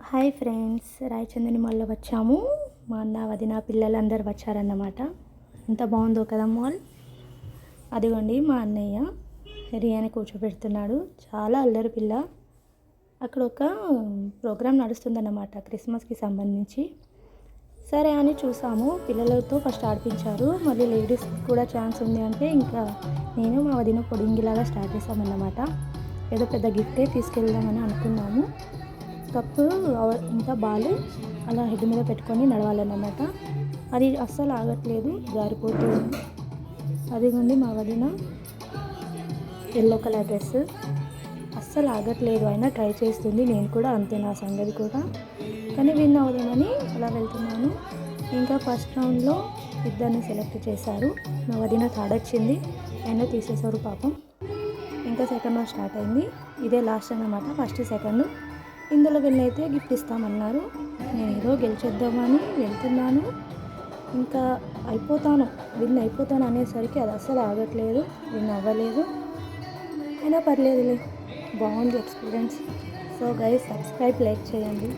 Hi friends, రాయచందని మాల్లో వచ్చాము. మా అన్న వదిన పిల్లలందరూ వచ్చారన్నమాట. ఎంత బాగుందో కదా మాల్. అదిగోండి మా అన్నయ్య రియాని కూర్చోబెడుతున్నాడు. చాలా అల్లరి పిల్ల. అక్కడ ఒక ప్రోగ్రామ్ నడుస్తుందన్నమాట, క్రిస్మస్కి సంబంధించి. సరే అని చూసాము. పిల్లలతో ఫస్ట్ ఆడిపించారు, మళ్ళీ లేడీస్కి కూడా ఛాన్స్ ఉంది అంటే ఇంకా నేను మా వదిన పొడింగిలాగా స్టార్ట్ చేసామన్నమాట. ఏదో పెద్ద గిఫ్టే తీసుకెళ్దామని అనుకున్నాము. కప్పు ఇంకా బాల్ అలా హెడ్ మీద పెట్టుకొని నడవాలన్నమాట. అది అస్సలు ఆగట్లేదు, జారిపోతుంది. అదిగోండి మా వదిన ఎల్లో కలర్ డ్రెస్, అస్సలు ఆగట్లేదు. అయినా ట్రై చేస్తుంది. నేను కూడా అంతే, నా సంగతి కూడా. కానీ విన్ అవుదామని అలా వెళ్తున్నాను. ఇంకా ఫస్ట్ రౌండ్లో ఇద్దరిని సెలెక్ట్ చేశారు. మా వదిన థర్డ్ వచ్చింది, అయినా తీసేశారు పాపం. ఇంకా సెకండ్ రౌండ్ స్టార్ట్ అయింది. ఇదే లాస్ట్ అన్నమాట, ఫస్ట్ సెకండ్. ఇందులో విన్ అయితే గిఫ్ట్ ఇస్తామన్నారు. నేను ఏదో గెలిచేద్దామని వెళ్తున్నాను. ఇంకా విన్ అయిపోతాను అనేసరికి అది అస్సలు ఆగట్లేదు, విన్ అవ్వలేదు. అయినా పర్లేదులే, బాగుంది experience. So guys, subscribe, like చేయండి.